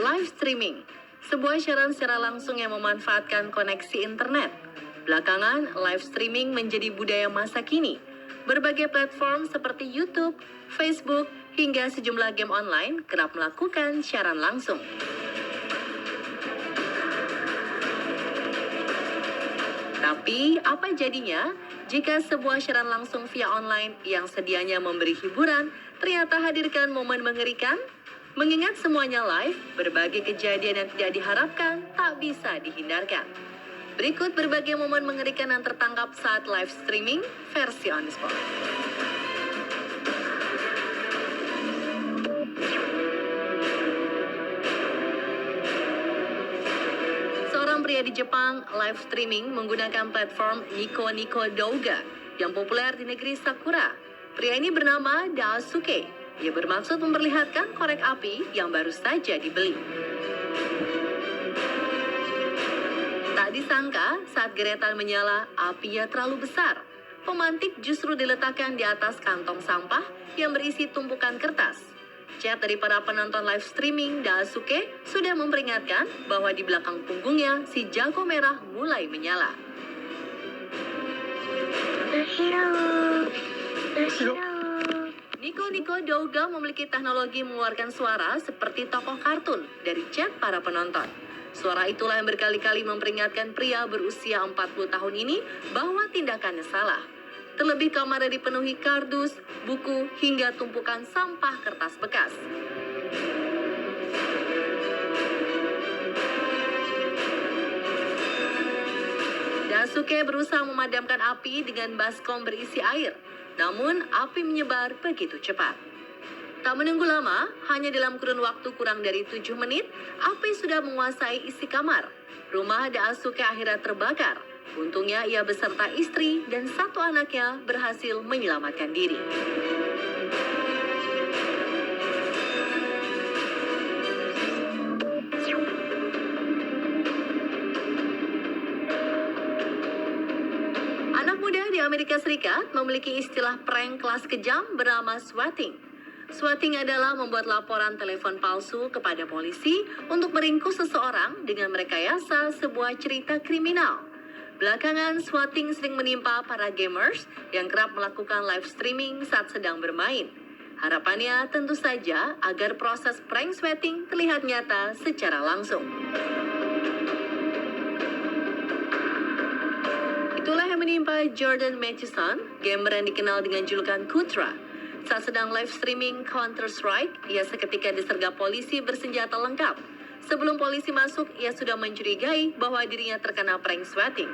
Live streaming, sebuah siaran secara langsung yang memanfaatkan koneksi internet. Belakangan, live streaming menjadi budaya masa kini. Berbagai platform seperti YouTube, Facebook, hingga sejumlah game online kerap melakukan siaran langsung. Tapi, apa jadinya jika sebuah siaran langsung via online yang sedianya memberi hiburan ternyata hadirkan momen mengerikan? Mengingat semuanya live, berbagai kejadian yang tidak diharapkan tak bisa dihindarkan. Berikut berbagai momen mengerikan yang tertangkap saat live streaming versi on the spot. Seorang pria di Jepang live streaming menggunakan platform Nico Nico Douga yang populer di negeri Sakura. Pria ini bernama Daisuke. Ia bermaksud memperlihatkan korek api yang baru saja dibeli. Tak disangka, saat geretan menyala, apinya terlalu besar. Pemantik justru diletakkan di atas kantong sampah yang berisi tumpukan kertas. Chat dari para penonton live streaming Daisuke sudah memperingatkan bahwa di belakang punggungnya si jago merah mulai menyala. Nico Nico Douga memiliki teknologi mengeluarkan suara seperti tokoh kartun dari chat para penonton. Suara itulah yang berkali-kali memperingatkan pria berusia 40 tahun ini bahwa tindakannya salah. Terlebih kamarnya dipenuhi kardus, buku, hingga tumpukan sampah kertas bekas. Daisuke berusaha memadamkan api dengan baskom berisi air. Namun, api menyebar begitu cepat. Tak menunggu lama, hanya dalam kurun waktu kurang dari 7 menit, api sudah menguasai isi kamar. Rumah Daisuke akhirnya terbakar. Untungnya ia beserta istri dan 1 anaknya berhasil menyelamatkan diri. Anak muda di Amerika Serikat memiliki istilah prank kelas kejam bernama swatting. Swatting adalah membuat laporan telepon palsu kepada polisi untuk meringkus seseorang dengan merekayasa sebuah cerita kriminal. Belakangan, swatting sering menimpa para gamers yang kerap melakukan live streaming saat sedang bermain. Harapannya tentu saja agar proses prank swatting terlihat nyata secara langsung. Itulah yang menimpa Jordan Matheson, gamer yang dikenal dengan julukan Kutra. Saat sedang live streaming Counter-Strike, ia seketika disergap polisi bersenjata lengkap. Sebelum polisi masuk, ia sudah mencurigai bahwa dirinya terkena prank swatting.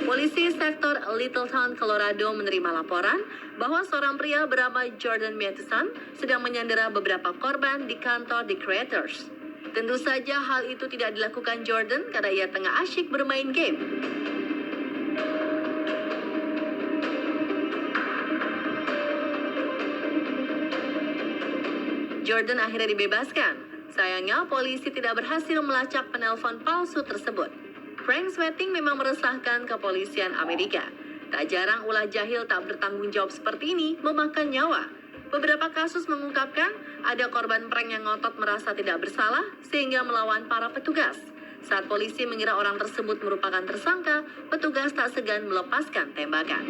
Polisi sektor Littleton, Colorado menerima laporan bahwa seorang pria bernama Jordan Matheson sedang menyandera beberapa korban di kantor The Creators. Tentu saja hal itu tidak dilakukan Jordan karena ia tengah asyik bermain game. Jordan akhirnya dibebaskan. Sayangnya polisi tidak berhasil melacak penelpon palsu tersebut. Prank swatting memang meresahkan kepolisian Amerika. Tak jarang ulah jahil tak bertanggung jawab seperti ini memakan nyawa. Beberapa kasus mengungkapkan ada korban prank yang ngotot merasa tidak bersalah sehingga melawan para petugas. Saat polisi mengira orang tersebut merupakan tersangka, petugas tak segan melepaskan tembakan.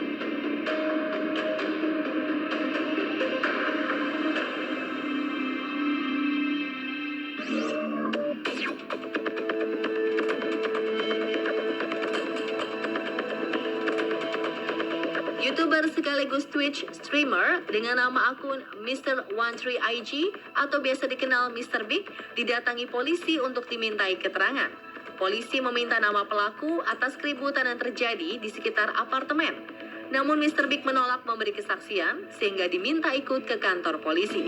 YouTuber sekaligus Twitch streamer dengan nama akun Mr13IG atau biasa dikenal Mr. Big didatangi polisi untuk dimintai keterangan. Polisi meminta nama pelaku atas keributan yang terjadi di sekitar apartemen. Namun Mr. Big menolak memberi kesaksian sehingga diminta ikut ke kantor polisi.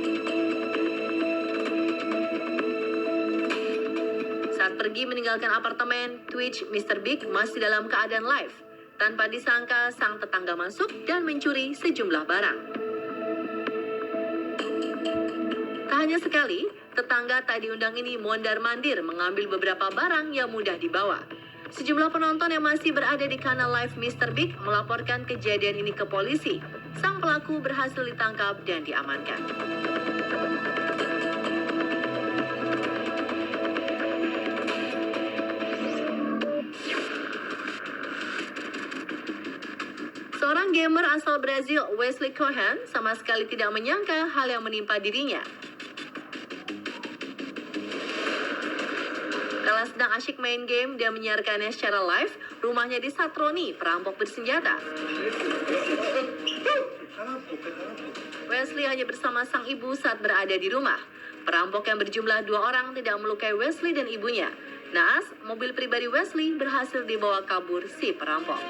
Saat pergi meninggalkan apartemen, Twitch Mr. Big masih dalam keadaan live. Tanpa disangka, sang tetangga masuk dan mencuri sejumlah barang. Tak hanya sekali, tetangga tak diundang ini mondar-mandir mengambil beberapa barang yang mudah dibawa. Sejumlah penonton yang masih berada di kanal live Mr. Big melaporkan kejadian ini ke polisi. Sang pelaku berhasil ditangkap dan diamankan. Seorang gamer asal Brazil, Wesley Cohen, sama sekali tidak menyangka hal yang menimpa dirinya. Kala sedang asyik main game dan menyiarkannya secara live, rumahnya disatroni perampok bersenjata. Wesley hanya bersama sang ibu saat berada di rumah. Perampok yang berjumlah 2 orang tidak melukai Wesley dan ibunya. Naas, mobil pribadi Wesley berhasil dibawa kabur si perampok.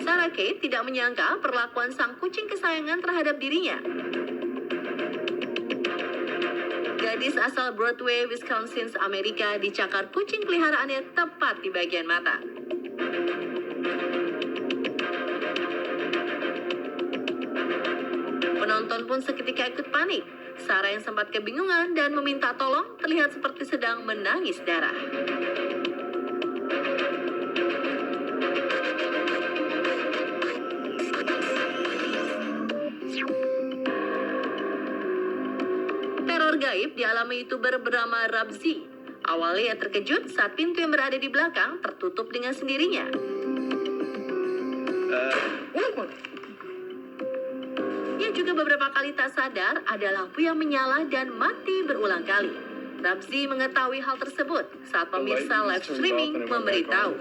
Sarah Kate tidak menyangka perlakuan sang kucing kesayangan terhadap dirinya. Gadis asal Broadway, Wisconsin, Amerika dicakar kucing peliharaannya tepat di bagian mata. Penonton pun seketika ikut panik. Sarah yang sempat kebingungan dan meminta tolong terlihat seperti sedang menangis darah. Teror gaib dialami YouTuber bernama Rabzi. Awalnya ia terkejut saat pintu yang berada di belakang tertutup dengan sendirinya. Ia juga beberapa kali tak sadar ada lampu yang menyala dan mati berulang kali. Rabzi mengetahui hal tersebut saat pemirsa live streaming memberitahu.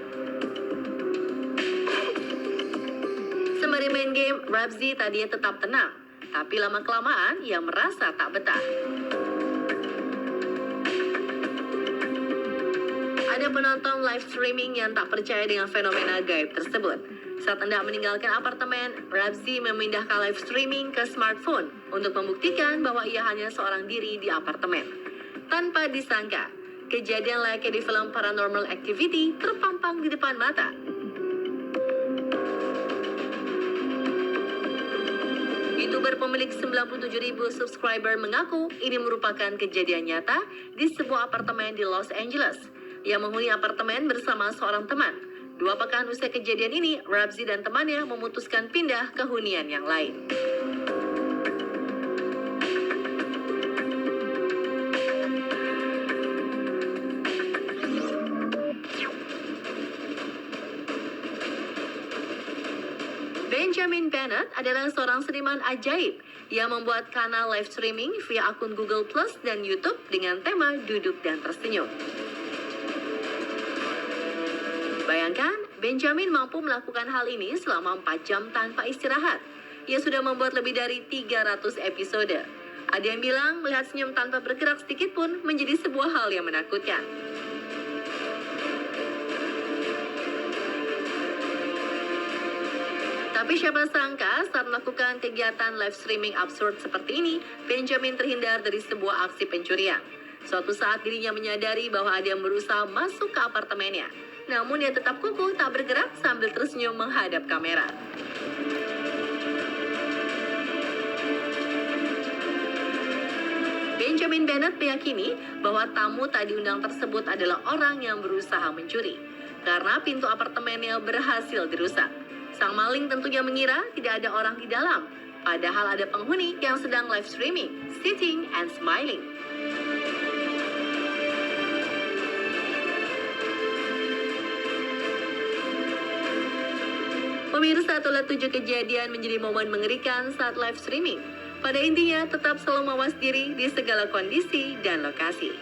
Sembari main game, Rabzi tadinya tetap tenang. Tapi lama-kelamaan ia merasa tak betah. Ada penonton live streaming yang tak percaya dengan fenomena gaib tersebut. Saat hendak meninggalkan apartemen, Rabzi memindahkan live streaming ke smartphone untuk membuktikan bahwa ia hanya seorang diri di apartemen. Tanpa disangka, kejadian layaknya di film Paranormal Activity terpampang di depan mata. YouTuber pemilik 97.000 subscriber mengaku ini merupakan kejadian nyata di sebuah apartemen di Los Angeles. Ia menghuni apartemen bersama seorang teman. 2 pekan usai kejadian ini, Rabzi dan temannya memutuskan pindah ke hunian yang lain. Benjamin Bennett adalah seorang seniman ajaib yang membuat kanal live streaming via akun Google Plus dan YouTube dengan tema duduk dan tersenyum. Bayangkan, Benjamin mampu melakukan hal ini selama 4 jam tanpa istirahat. Ia sudah membuat lebih dari 300 episode. Ada yang bilang melihat senyum tanpa bergerak sedikit pun menjadi sebuah hal yang menakutkan. Tapi siapa sangka saat melakukan kegiatan live streaming absurd seperti ini, Benjamin terhindar dari sebuah aksi pencurian. Suatu saat dirinya menyadari bahwa ada yang berusaha masuk ke apartemennya. Namun ia tetap kukuh tak bergerak sambil tersenyum menghadap kamera. Benjamin Bennett meyakini bahwa tamu tak diundang tersebut adalah orang yang berusaha mencuri. Karena pintu apartemennya berhasil dirusak. Sang maling tentunya mengira tidak ada orang di dalam, padahal ada penghuni yang sedang live streaming, sitting and smiling. Pemirsa, itulah 7 kejadian menjadi momen mengerikan saat live streaming. Pada intinya, tetap selalu mawas diri di segala kondisi dan lokasi.